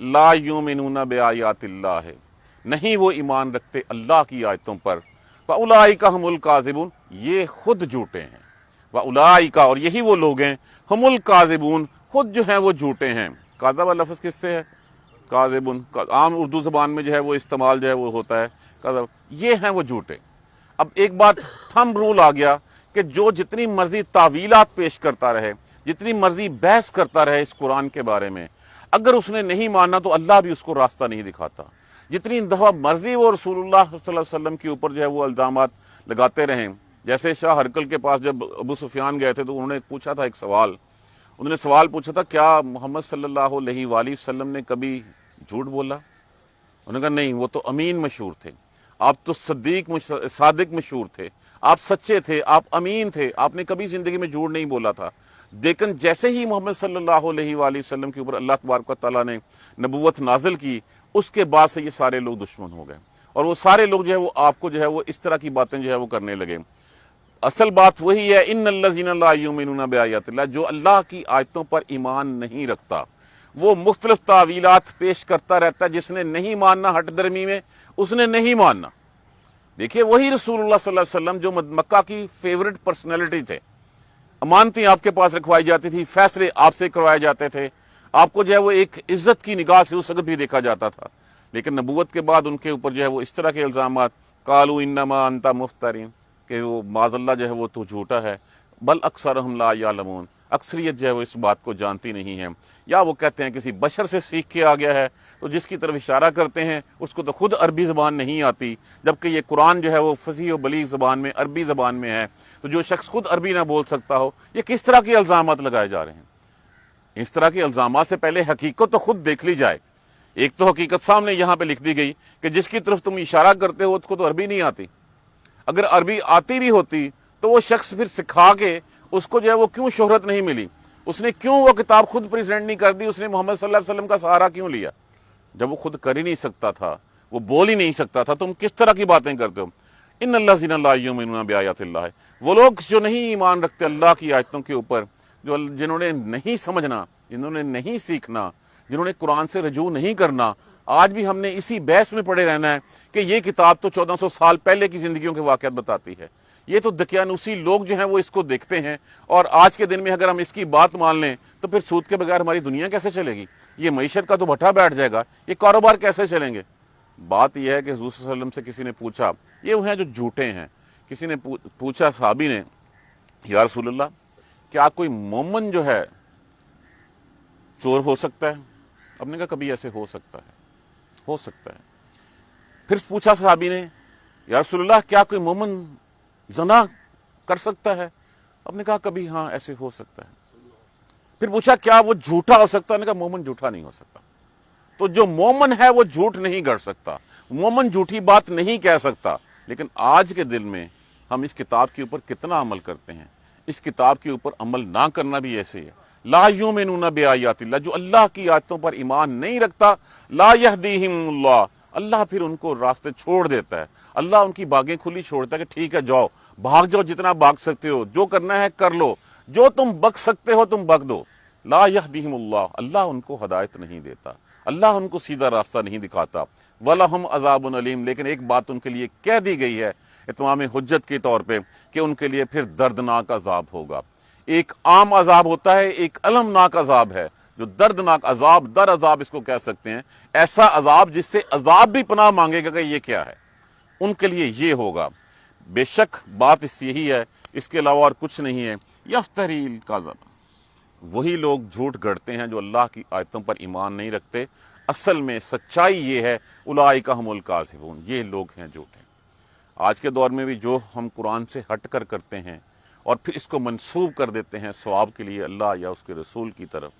لا یؤمنون بآیات اللہ، نہیں وہ ایمان رکھتے اللہ کی آیتوں پر، فاولئک ھم الکاذبون، یہ خود جھوٹے ہیں، واولئک، اور یہی وہ لوگ ہیں، ھم الکاذبون، خود جو ہیں وہ جھوٹے ہیں۔ کاذب لفظ کس سے ہے؟ کاذبون، عام اردو زبان میں جو ہے وہ استعمال جو ہے وہ ہوتا ہے کاذب، یہ ہیں وہ جھوٹے۔ اب ایک بات تھم رول آ گیا کہ جو جتنی مرضی تعویلات پیش کرتا رہے، جتنی مرضی بحث کرتا رہے اس قرآن کے بارے میں، اگر اس نے نہیں ماننا تو اللہ بھی اس کو راستہ نہیں دکھاتا۔ جتنی دفعہ مرضی وہ رسول اللہ صلی اللہ علیہ وسلم کے اوپر جو ہے وہ الزامات لگاتے رہیں، جیسے شاہ ہرقل کے پاس جب ابو سفیان گئے تھے تو انہوں نے پوچھا تھا ایک سوال، انہوں نے سوال پوچھا تھا کیا محمد صلی اللہ علیہ وآلہ وسلم نے کبھی جھوٹ بولا؟ انہوں نے کہا نہیں، وہ تو امین مشہور تھے، آپ تو صادق مشہور تھے، آپ سچے تھے، آپ امین تھے، آپ نے کبھی زندگی میں جھوٹ نہیں بولا تھا۔ لیکن جیسے ہی محمد صلی اللہ علیہ وآلہ وسلم کے اوپر اللہ تبارک و تعالیٰ نے نبوت نازل کی، اس کے بعد سے یہ سارے لوگ دشمن ہو گئے، اور وہ سارے لوگ جو ہے وہ آپ کو جو ہے وہ اس طرح کی باتیں جو ہے وہ کرنے لگے۔ اصل بات وہی ہے، ان الذین لا یؤمنون بآیات اللہ، جو اللہ کی آیتوں پر ایمان نہیں رکھتا، وہ مختلف تعویلات پیش کرتا رہتا ہے۔ جس نے نہیں ماننا ہٹ درمی میں، اس نے نہیں ماننا۔ دیکھیے وہی رسول اللہ صلی اللہ علیہ وسلم جو مکہ کی فیورٹ پرسنالٹی تھے، امانتیں آپ کے پاس رکھوائی جاتی تھی، فیصلے آپ سے کروائے جاتے تھے، آپ کو جو ہے وہ ایک عزت کی نگاہ سے اس وقت بھی دیکھا جاتا تھا، لیکن نبوت کے بعد ان کے اوپر جو ہے وہ اس طرح کے الزامات، قالوا انما انت مفترین، کہ وہ معاذ اللہ جو ہے وہ تو جھوٹا ہے، بل اکثرہم لا یعلمون، اکثریت جو ہے وہ اس بات کو جانتی نہیں ہے، یا وہ کہتے ہیں کسی بشر سے سیکھ کے آ گیا ہے، تو جس کی طرف اشارہ کرتے ہیں اس کو تو خود عربی زبان نہیں آتی، جبکہ یہ قرآن جو ہے وہ فصیح و بلیغ زبان میں، عربی زبان میں ہے، تو جو شخص خود عربی نہ بول سکتا ہو، یہ کس طرح کے الزامات لگائے جا رہے ہیں؟ اس طرح کے الزامات سے پہلے حقیقت تو خود دیکھ لی جائے۔ ایک تو حقیقت سامنے یہاں پہ لکھ دی گئی کہ جس کی طرف تم اشارہ کرتے ہو اس کو تو عربی نہیں آتی، اگر عربی آتی بھی ہوتی تو وہ شخص پھر سکھا کے اس کو جو ہے وہ کیوں شہرت نہیں ملی، اس نے کیوں وہ کتاب خود پریزنٹ نہیں کر دی، اس نے محمد صلی اللہ علیہ وسلم کا سہارا کیوں لیا جب وہ خود کر ہی نہیں سکتا تھا، وہ بول ہی نہیں سکتا تھا؟ تم کس طرح کی باتیں کرتے ہو؟ ان الذین لا یؤمنون بآیات اللہ، وہ لوگ جو نہیں ایمان رکھتے اللہ کی آیتوں کے اوپر، جنہوں نے نہیں سمجھنا، جنہوں نے نہیں سیکھنا، جنہوں نے قرآن سے رجوع نہیں کرنا۔ آج بھی ہم نے اسی بحث میں پڑے رہنا ہے کہ یہ کتاب تو 1400 سال پہلے کی زندگیوں کے واقعات بتاتی ہے، یہ تو دقیانوسی لوگ جو ہیں وہ اس کو دیکھتے ہیں، اور آج کے دن میں اگر ہم اس کی بات مان لیں تو پھر سود کے بغیر ہماری دنیا کیسے چلے گی؟ یہ معیشت کا تو بھٹا بیٹھ جائے گا، یہ کاروبار کیسے چلیں گے؟ بات یہ ہے کہ حضور صلی اللہ علیہ وسلم سے کسی نے پوچھا، یہ وہ ہیں جو جھوٹے ہیں، کسی نے پوچھا صحابی نے، یا رسول اللہ کیا کوئی مومن جو ہے چور ہو سکتا ہے؟ اب نے کہا کبھی ایسے ہو سکتا ہے، ہو سکتا ہے۔ پھر پوچھا صحابی نے، یا رسول اللہ کیا کوئی مومن زنا کر سکتا ہے؟ اب نے کہا کبھی ہاں ایسے ہو سکتا ہے۔ پھر پوچھا کیا وہ جھوٹا ہو سکتا ہے؟ نے کہا مومن جھوٹا نہیں ہو سکتا۔ تو جو مومن ہے وہ جھوٹ نہیں گڑ سکتا، مومن جھوٹی بات نہیں کہہ سکتا۔ لیکن آج کے دن میں ہم اس کتاب کے اوپر کتنا عمل کرتے ہیں؟ اس کتاب کے اوپر عمل نہ کرنا بھی ایسے ہے۔ لا یؤمنون بآیات اللہ، جو اللہ کی آیتوں پر ایمان نہیں رکھتا، لا یہدیہم اللہ، اللہ پھر ان کو راستے چھوڑ دیتا ہے، اللہ ان کی باغیں کھلی چھوڑتا ہے کہ ٹھیک ہے جاؤ، بھاگ جاؤ، جتنا بھاگ سکتے ہو، جو کرنا ہے کر لو، جو تم بک سکتے ہو تم بک دو۔ لا یہدیہم اللہ، اللہ ان کو ہدایت نہیں دیتا، اللہ ان کو سیدھا راستہ نہیں دکھاتا۔ وَلَهُمْ عَذَابٌ عَلِيمٌ، لیکن ایک بات ان کے لیے کہہ دی گئی ہے اتمام حجت کے طور پہ کہ ان کے لیے پھر دردناک عذاب ہوگا۔ ایک عام عذاب ہوتا ہے، ایک المناک عذاب ہے، جو دردناک عذاب، در عذاب اس کو کہہ سکتے ہیں، ایسا عذاب جس سے عذاب بھی پناہ مانگے گا کہ یہ کیا ہے، ان کے لیے یہ ہوگا۔ بے شک بات اس یہی ہے، اس کے علاوہ اور کچھ نہیں ہے۔ یفتری الکذب، وہی لوگ جھوٹ گڑھتے ہیں جو اللہ کی آیتوں پر ایمان نہیں رکھتے۔ اصل میں سچائی یہ ہے، اولئک ھم الکاذبون، یہ لوگ ہیں جھوٹے۔ آج کے دور میں بھی جو ہم قرآن سے ہٹ کر کرتے ہیں اور پھر اس کو منسوب کر دیتے ہیں ثواب کے لیے اللہ یا اس کے رسول کی طرف،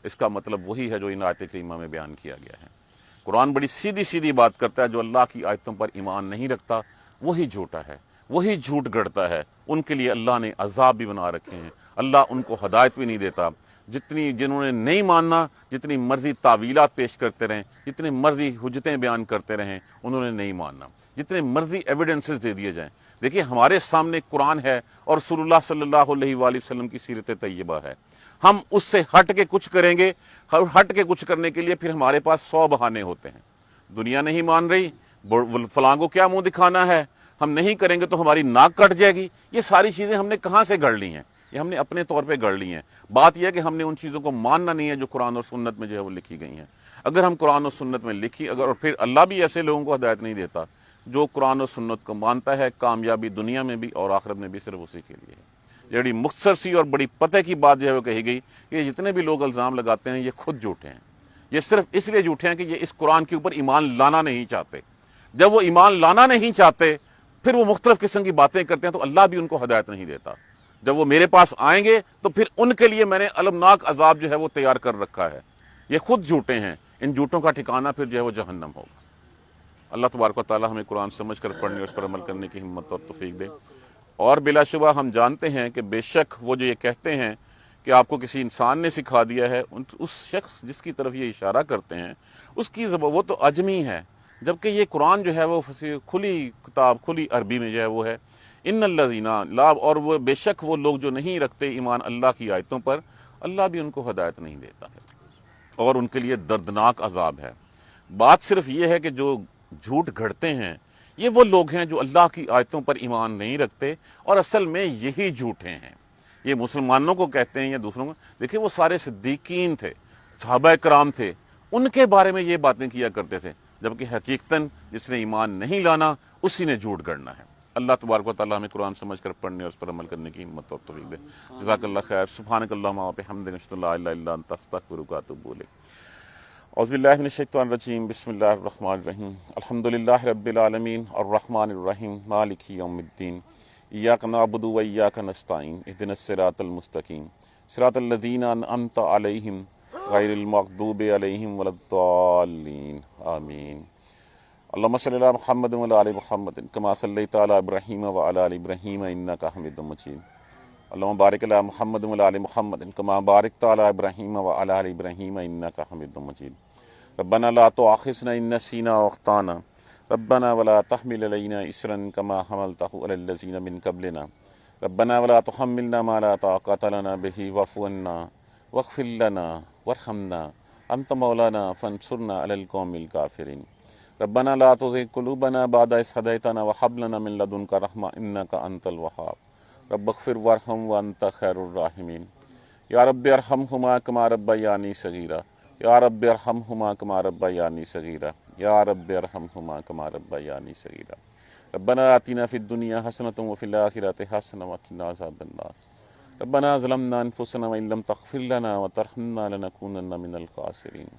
اس کا مطلب وہی ہے جو ان آیت کریمہ میں بیان کیا گیا ہے۔ قرآن بڑی سیدھی سیدھی بات کرتا ہے، جو اللہ کی آیتوں پر ایمان نہیں رکھتا وہی جھوٹا ہے، وہی جھوٹ گڑھتا ہے، ان کے لیے اللہ نے عذاب بھی بنا رکھے ہیں، اللہ ان کو ہدایت بھی نہیں دیتا۔ جنہوں نے نہیں ماننا، جتنی مرضی تعویلات پیش کرتے رہیں، جتنی مرضی حجتیں بیان کرتے رہیں، انہوں نے نہیں ماننا، جتنے مرضی ایویڈنسز دے دیے جائیں۔ دیکھیے ہمارے سامنے قرآن ہے اور رسول اللہ صلی اللہ علیہ وآلہ وسلم کی سیرت طیبہ ہے، ہم اس سے ہٹ کے کچھ کریں گے، ہٹ کے کچھ کرنے کے لیے پھر ہمارے پاس 100 بہانے ہوتے ہیں۔ دنیا نہیں مان رہی، فلاں کو کیا منہ دکھانا ہے، ہم نہیں کریں گے تو ہماری ناک کٹ جائے گی۔ یہ ساری چیزیں ہم نے کہاں سے گڑھ لی ہیں؟ یہ ہم نے اپنے طور پہ گڑھ لی ہیں۔ بات یہ ہے کہ ہم نے ان چیزوں کو ماننا نہیں ہے جو قرآن اور سنت میں جو ہے وہ لکھی گئی ہیں۔ اگر ہم قرآن اور سنت میں لکھی، اور پھر اللہ بھی ایسے لوگوں کو ہدایت نہیں دیتا، جو قرآن اور سنت کو مانتا ہے، کامیابی دنیا میں بھی اور آخرت میں بھی صرف اسی کے لیے ہے۔ بڑی مختصر سی اور بڑی پتہ کی بات جو ہے وہ کہی گئی کہ جتنے بھی لوگ الزام لگاتے ہیں یہ خود جھوٹے ہیں، یہ صرف اس لیے جھوٹے ہیں کہ یہ اس قرآن کے اوپر ایمان لانا نہیں چاہتے۔ جب وہ ایمان لانا نہیں چاہتے پھر وہ مختلف قسم کی باتیں کرتے ہیں تو اللہ بھی ان کو ہدایت نہیں دیتا۔ جب وہ میرے پاس آئیں گے تو پھر ان کے لیے میں نے المناک عذاب جو ہے وہ تیار کر رکھا ہے۔ یہ خود جھوٹے ہیں، ان جھوٹوں کا ٹھکانہ پھر جو ہے وہ جہنم ہوگا۔ اللہ تبارک و تعالی ہمیں قرآن سمجھ کر پڑھنے اور اس پر عمل کرنے کی ہمت اور توفیق دے۔ اور بلا شبہ ہم جانتے ہیں کہ بے شک وہ جو یہ کہتے ہیں کہ آپ کو کسی انسان نے سکھا دیا ہے، اس شخص جس کی طرف یہ اشارہ کرتے ہیں اس کی زبان وہ تو عجمی ہے، جبکہ یہ قرآن جو ہے وہ کھلی کتاب، کھلی عربی میں جو ہے وہ ہے۔ ان الذین لا، اور وہ بے شک وہ لوگ جو نہیں رکھتے ایمان اللہ کی آیتوں پر، اللہ بھی ان کو ہدایت نہیں دیتا ہے اور ان کے لیے دردناک عذاب ہے۔ بات صرف یہ ہے کہ جو جھوٹ گھڑتے ہیں یہ وہ لوگ ہیں جو اللہ کی آیتوں پر ایمان نہیں رکھتے، اور اصل میں یہی جھوٹے ہیں۔ یہ مسلمانوں کو کہتے ہیں یا دوسروں کو، دیکھیں وہ سارے صدیقین تھے، صحابہ کرام تھے، ان کے بارے میں یہ باتیں کیا کرتے تھے، جبکہ حقیقتاً جس نے ایمان نہیں لانا اسی نے جھوٹ گڑنا ہے۔ اللہ تبارک و تعالی ہمیں قرآن سمجھ کر پڑھنے اور اس پر عمل کرنے کی ہمت اور توفیق دے۔ جزاک اللہ خیر۔ سبحانک اللہم و بحمدک، اشہد ان لا الہ الا انت، استغفرک و اتوب الیک۔ اعوذ باللہ من الشیطان الرجیم، بسم اللہ الرحمن الرحیم۔ الحمدللہ رب العالمین، الرحمن الرحیم، مالک یوم الدین، ایاک نعبد و ایاک نستعین، اہدنا الصراط المستقیم، صراط الذین انعمت علیہم غیر المغضوب علیہم ولا الضالین، آمین۔ اللہم صلی علی محمد وعلی آل محمد کما صلیت علی ابراہیم وعلی آل ابراہیم انک حمید مجید۔ اللہم بارک علی محمد وعلی آل محمد کما بارکت علی ابراہیم وعلی آل ابراہیم انک حمید مجید۔ ربنا لا تؤاخذنا ان نسینا واخطانا ربنا ولا تحمل علینا اصرا کما حملتہ علی الذین من قبلنا ربنا ولا تحملنا ما لا طاقۃ لنا به واعف عنا واغفر لنا وارحمنا انت مولانا فانصرنا علی القوم الکافرین۔ ربنا لا تزغ قلوبنا بعد إذ هديتنا وهب لنا من لدنك رحمة إنك أنت الوهاب رب اغفر وارحم وأنت خير الراحمين۔ یا رب ارحمهما كما ربياني صغيرا، یا رب ارحمهما كما ربياني صغيرا، یا رب ارحمهما كما ربياني صغيرا۔ ربنا آتنا في الدنيا حسنة وفي الآخرة حسنة وقنا عذاب النار۔ ربنا ظلمنا أنفسنا وإن لم تغفر لنا وترحمنا لنكونن من الخاسرين۔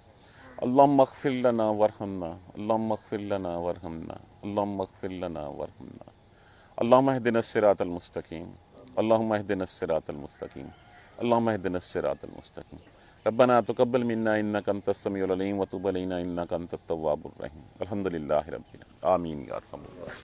اللهم اغفر لنا وارحمنا، اللهم اغفر لنا وارحمنا، اللهم اغفر لنا وارحمنا۔ اللهم اهدنا الصراط المستقيم، اللهم اهدنا الصراط المستقيم، اللهم اهدنا الصراط المستقيم۔ ربنا تقبل منا انك انت السميع العليم وتب علينا انك انت التواب الرحيم۔ الحمد لله رب العالمين، آمين یا ارحم الراحمین۔